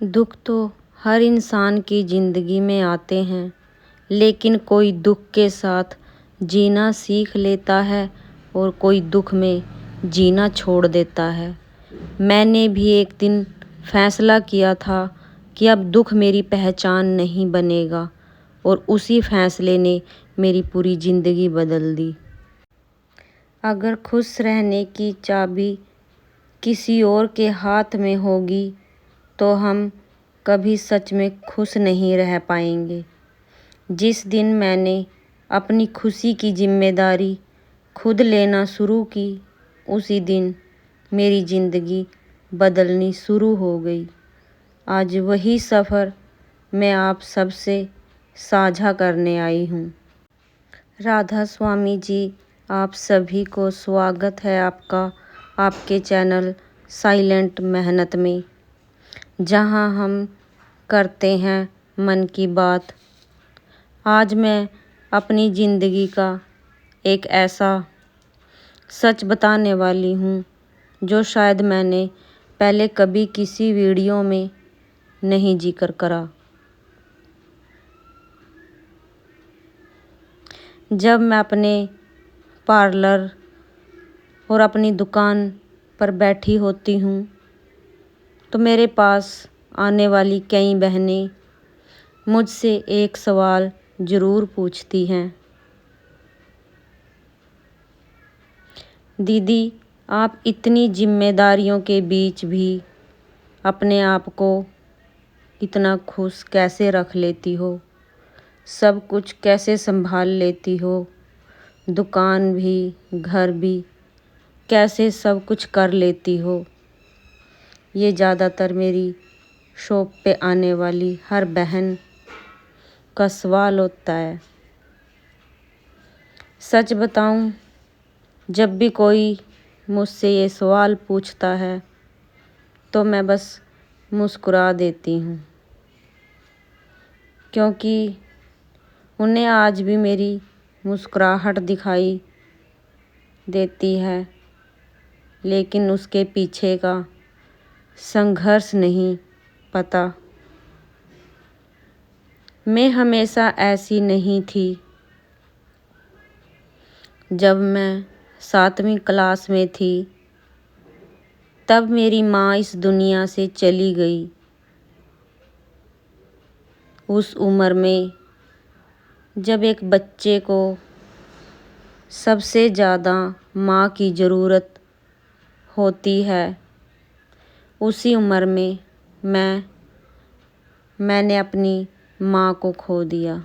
दुख तो हर इंसान की ज़िंदगी में आते हैं, लेकिन कोई दुख के साथ जीना सीख लेता है और कोई दुख में जीना छोड़ देता है। मैंने भी एक दिन फैसला किया था कि अब दुख मेरी पहचान नहीं बनेगा और उसी फैसले ने मेरी पूरी ज़िंदगी बदल दी। अगर खुश रहने की चाबी किसी और के हाथ में होगी तो हम कभी सच में खुश नहीं रह पाएंगे। जिस दिन मैंने अपनी खुशी की जिम्मेदारी खुद लेना शुरू की, उसी दिन मेरी ज़िंदगी बदलनी शुरू हो गई। आज वही सफ़र मैं आप सबसे साझा करने आई हूँ। राधा स्वामी जी, आप सभी को स्वागत है आपका आपके चैनल साइलेंट मेहनत में, जहाँ हम करते हैं मन की बात। आज मैं अपनी ज़िंदगी का एक ऐसा सच बताने वाली हूँ जो शायद मैंने पहले कभी किसी वीडियो में नहीं जिक्र करा। जब मैं अपने पार्लर और अपनी दुकान पर बैठी होती हूँ तो मेरे पास आने वाली कई बहनें मुझसे एक सवाल ज़रूर पूछती हैं, दीदी आप इतनी जिम्मेदारियों के बीच भी अपने आप को इतना खुश कैसे रख लेती हो, सब कुछ कैसे संभाल लेती हो, दुकान भी घर भी कैसे सब कुछ कर लेती हो। ये ज़्यादातर मेरी शॉप पे आने वाली हर बहन का सवाल होता है। सच बताऊं, जब भी कोई मुझसे ये सवाल पूछता है तो मैं बस मुस्कुरा देती हूँ, क्योंकि उन्हें आज भी मेरी मुस्कुराहट दिखाई देती है, लेकिन उसके पीछे का संघर्ष नहीं पता। मैं हमेशा ऐसी नहीं थी। जब मैं 7वीं क्लास में थी तब मेरी माँ इस दुनिया से चली गई। उस उम्र में जब एक बच्चे को सबसे ज़्यादा माँ की ज़रूरत होती है, उसी उम्र में मैंने अपनी माँ को खो दिया।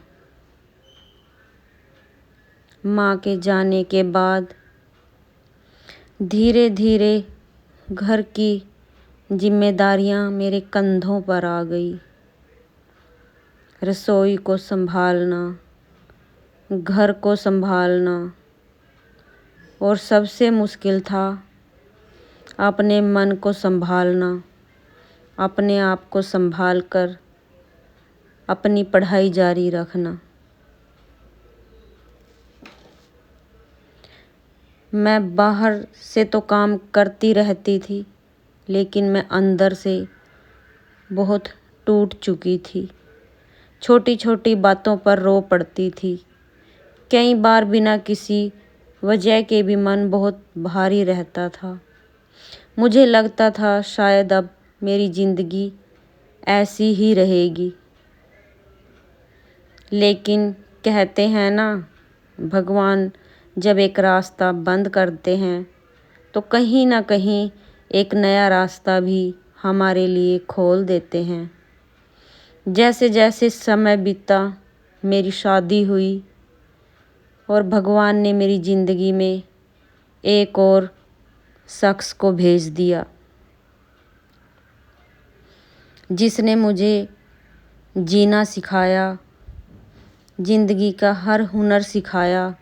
माँ के जाने के बाद धीरे धीरे घर की जिम्मेदारियाँ मेरे कंधों पर आ गई। रसोई को संभालना, घर को संभालना, और सबसे मुश्किल था अपने मन को संभालना, अपने आप को संभाल कर अपनी पढ़ाई जारी रखना। मैं बाहर से तो काम करती रहती थी, लेकिन मैं अंदर से बहुत टूट चुकी थी। छोटी छोटी बातों पर रो पड़ती थी। कई बार बिना किसी वजह के भी मन बहुत भारी रहता था। मुझे लगता था शायद अब मेरी ज़िंदगी ऐसी ही रहेगी। लेकिन कहते हैं ना, भगवान जब एक रास्ता बंद करते हैं तो कहीं ना कहीं एक नया रास्ता भी हमारे लिए खोल देते हैं। जैसे जैसे समय बीता, मेरी शादी हुई और भगवान ने मेरी ज़िंदगी में एक और शख्स को भेज दिया, जिसने मुझे जीना सिखाया, ज़िंदगी का हर हुनर सिखाया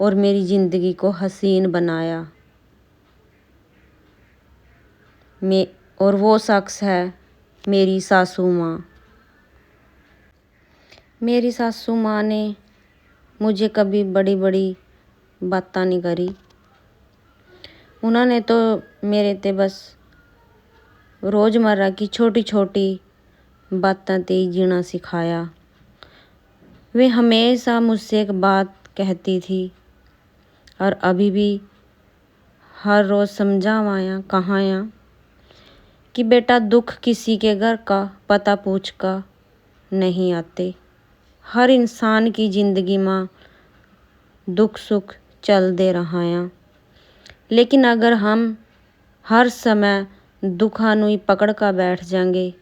और मेरी ज़िंदगी को हसीन बनाया। और वो शख्स है मेरी सासू माँ। मेरी सासू माँ ने मुझे कभी बड़ी बड़ी बातें नहीं करी। उन्होंने तो मेरे ते बस रोज़मर्रा की छोटी छोटी बातें ते जीना सिखाया। वे हमेशा मुझसे एक बात कहती थी और अभी भी हर रोज़ समझावाया कहाया कि बेटा दुख किसी के घर का पता पूछ का नहीं आते। हर इंसान की ज़िंदगी में दुख सुख चल दे रहा है, लेकिन अगर हम हर समय दुखानु ही पकड़ कर बैठ जाएंगे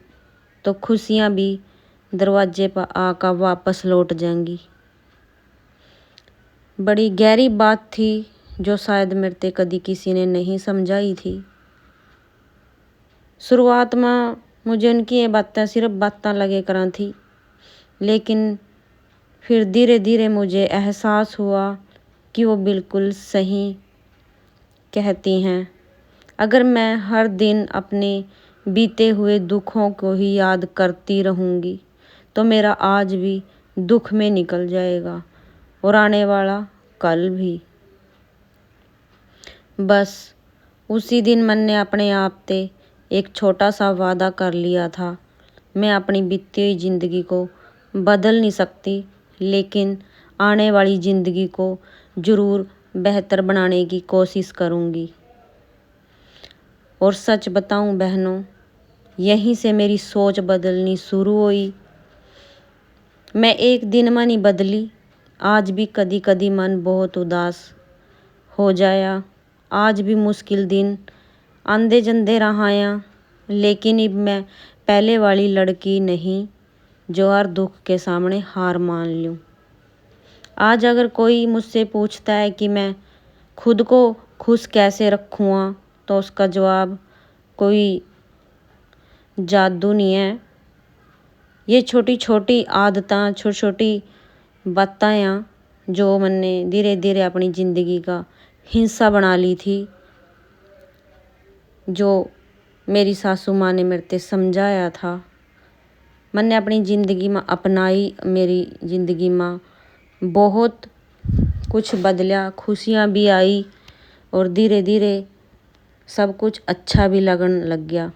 तो खुशियाँ भी दरवाजे पर आकर वापस लौट जाएंगी। बड़ी गहरी बात थी जो शायद मेरे ते कभी किसी ने नहीं समझाई थी। शुरुआत में मुझे उनकी ये बातें सिर्फ बातें लगे करा थी, लेकिन फिर धीरे धीरे मुझे एहसास हुआ कि वो बिल्कुल सही कहती हैं। अगर मैं हर दिन अपने बीते हुए दुखों को ही याद करती रहूँगी तो मेरा आज भी दुख में निकल जाएगा और आने वाला कल भी। बस उसी दिन मैंने अपने आप से एक छोटा सा वादा कर लिया था। मैं अपनी बीती हुई ज़िंदगी को बदल नहीं सकती, लेकिन आने वाली ज़िंदगी को ज़रूर बेहतर बनाने की कोशिश करूँगी। और सच बताऊँ बहनों, यहीं से मेरी सोच बदलनी शुरू हुई। मैं एक दिन में नहीं बदली। आज भी कदी कदी मन बहुत उदास हो जाया, आज भी मुश्किल दिन आंदे जंदे रहाया, लेकिन अब मैं पहले वाली लड़की नहीं जो हर दुख के सामने हार मान लूँ। आज अगर कोई मुझसे पूछता है कि मैं खुद को खुश कैसे रखूँगा तो उसका जवाब कोई जादू नहीं है। ये छोटी छोटी आदतें, छोटी छोटी बातें जो मैंने धीरे धीरे अपनी ज़िंदगी का हिस्सा बना ली थी, जो मेरी सासू माँ ने मेरे ते समझाया था, मैंने अपनी ज़िंदगी में अपनाई। मेरी ज़िंदगी में बहुत कुछ बदला, खुशियाँ भी आई और धीरे धीरे सब कुछ अच्छा भी लगन लग गया।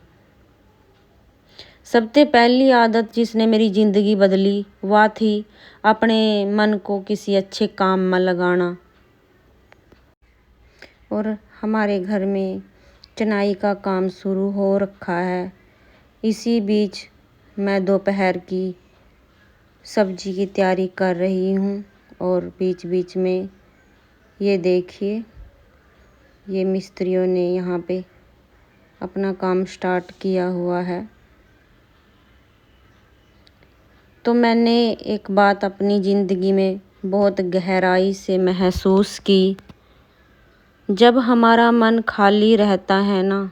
सबसे पहली आदत जिसने मेरी ज़िंदगी बदली वह थी अपने मन को किसी अच्छे काम में लगाना। और हमारे घर में चनाई का काम शुरू हो रखा है। इसी बीच मैं दोपहर की सब्जी की तैयारी कर रही हूँ और बीच बीच में ये देखिए, ये मिस्त्रियों ने यहाँ पे अपना काम स्टार्ट किया हुआ है। तो मैंने एक बात अपनी ज़िंदगी में बहुत गहराई से महसूस की। जब हमारा मन खाली रहता है ना,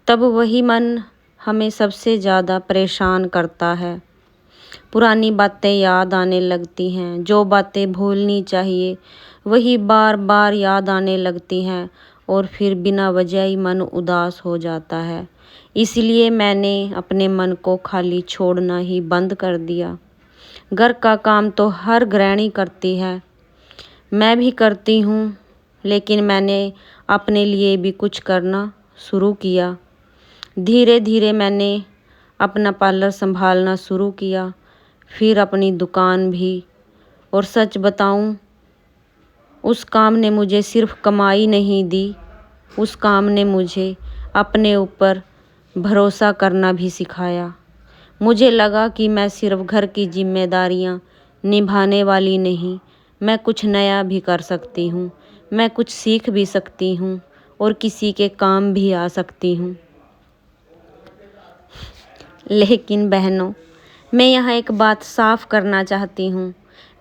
तब वही मन हमें सबसे ज़्यादा परेशान करता है। पुरानी बातें याद आने लगती हैं, जो बातें भूलनी चाहिए वही बार बार याद आने लगती हैं और फिर बिना वजह ही मन उदास हो जाता है। इसलिए मैंने अपने मन को खाली छोड़ना ही बंद कर दिया। घर का काम तो हर गृहिणी करती है, मैं भी करती हूँ, लेकिन मैंने अपने लिए भी कुछ करना शुरू किया। धीरे धीरे मैंने अपना पार्लर संभालना शुरू किया, फिर अपनी दुकान भी। और सच बताऊँ, उस काम ने मुझे सिर्फ कमाई नहीं दी, उस काम ने मुझे अपने ऊपर भरोसा करना भी सिखाया। मुझे लगा कि मैं सिर्फ घर की जिम्मेदारियां निभाने वाली नहीं, मैं कुछ नया भी कर सकती हूँ, मैं कुछ सीख भी सकती हूँ और किसी के काम भी आ सकती हूँ। लेकिन बहनों, मैं यहाँ एक बात साफ करना चाहती हूँ।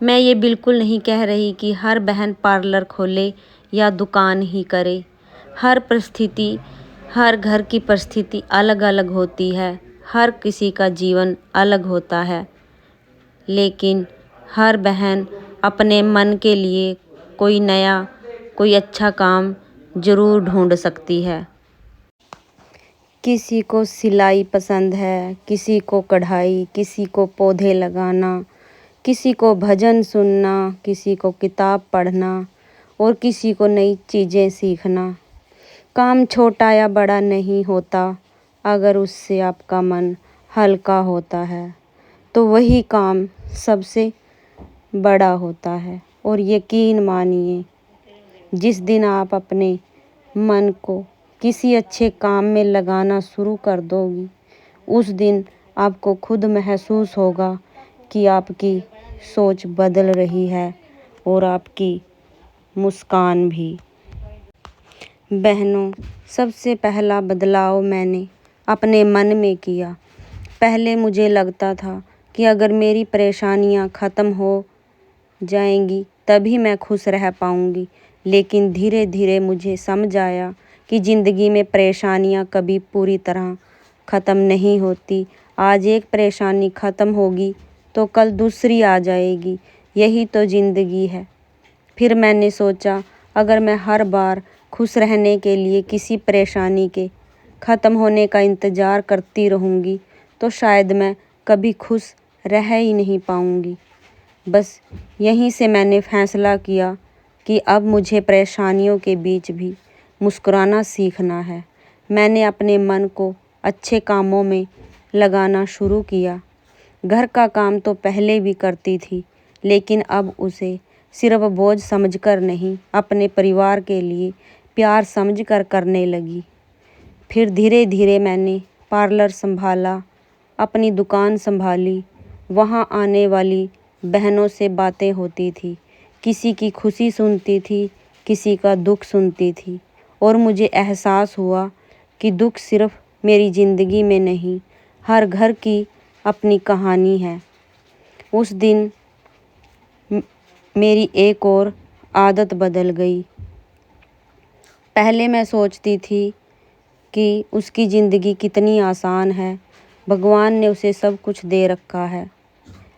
मैं ये बिल्कुल नहीं कह रही कि हर बहन पार्लर खोले या दुकान ही करे। हर परिस्थिति, हर घर की परिस्थिति अलग अलग होती है, हर किसी का जीवन अलग होता है, लेकिन हर बहन अपने मन के लिए कोई नया, कोई अच्छा काम ज़रूर ढूंढ सकती है। किसी को सिलाई पसंद है, किसी को कढ़ाई, किसी को पौधे लगाना, किसी को भजन सुनना, किसी को किताब पढ़ना और किसी को नई चीज़ें सीखना। काम छोटा या बड़ा नहीं होता, अगर उससे आपका मन हल्का होता है तो वही काम सबसे बड़ा होता है। और यकीन मानिए, जिस दिन आप अपने मन को किसी अच्छे काम में लगाना शुरू कर दोगी, उस दिन आपको खुद महसूस होगा कि आपकी सोच बदल रही है और आपकी मुस्कान भी। बहनों, सबसे पहला बदलाव मैंने अपने मन में किया। पहले मुझे लगता था कि अगर मेरी परेशानियां ख़त्म हो जाएंगी तभी मैं खुश रह पाऊंगी। लेकिन धीरे धीरे मुझे समझ आया कि ज़िंदगी में परेशानियां कभी पूरी तरह ख़त्म नहीं होती। आज एक परेशानी ख़त्म होगी तो कल दूसरी आ जाएगी। यही तो ज़िंदगी है। फिर मैंने सोचा, अगर मैं हर बार खुश रहने के लिए किसी परेशानी के ख़त्म होने का इंतज़ार करती रहूँगी तो शायद मैं कभी खुश रह ही नहीं पाऊँगी। बस यहीं से मैंने फैसला किया कि अब मुझे परेशानियों के बीच भी मुस्कुराना सीखना है। मैंने अपने मन को अच्छे कामों में लगाना शुरू किया। घर का काम तो पहले भी करती थी, लेकिन अब उसे सिर्फ बोझ समझकर नहीं, अपने परिवार के लिए प्यार समझकर करने लगी। फिर धीरे धीरे मैंने पार्लर संभाला, अपनी दुकान संभाली। वहाँ आने वाली बहनों से बातें होती थी, किसी की खुशी सुनती थी, किसी का दुख सुनती थी। और मुझे एहसास हुआ कि दुख सिर्फ मेरी ज़िंदगी में नहीं, हर घर की अपनी कहानी है। उस दिन मेरी एक और आदत बदल गई। पहले मैं सोचती थी कि उसकी ज़िंदगी कितनी आसान है, भगवान ने उसे सब कुछ दे रखा है।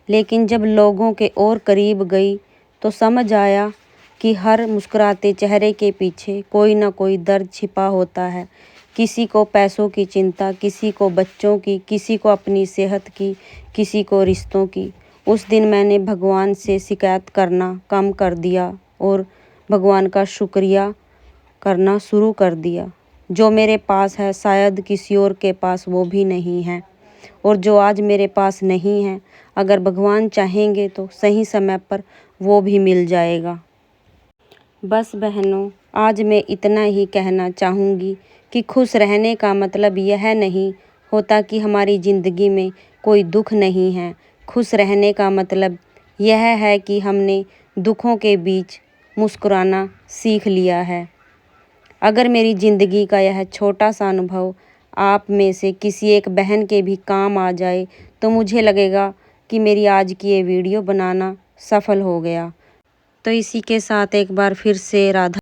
लेकिन जब लोगों के और करीब गई तो समझ आया कि हर मुस्कुराते चेहरे के पीछे कोई ना कोई दर्द छिपा होता है। किसी को पैसों की चिंता, किसी को बच्चों की, किसी को अपनी सेहत की, किसी को रिश्तों की। उस दिन मैंने भगवान से शिकायत करना कम कर दिया और भगवान का शुक्रिया करना शुरू कर दिया। जो मेरे पास है शायद किसी और के पास वो भी नहीं है, और जो आज मेरे पास नहीं है, अगर भगवान चाहेंगे तो सही समय पर वो भी मिल जाएगा। बस बहनों, आज मैं इतना ही कहना चाहूँगी कि खुश रहने का मतलब यह नहीं होता कि हमारी ज़िंदगी में कोई दुख नहीं है। खुश रहने का मतलब यह है कि हमने दुखों के बीच मुस्कुराना सीख लिया है। अगर मेरी ज़िंदगी का यह छोटा सा अनुभव आप में से किसी एक बहन के भी काम आ जाए तो मुझे लगेगा कि मेरी आज की ये वीडियो बनाना सफल हो गया। तो इसी के साथ एक बार फिर से राधा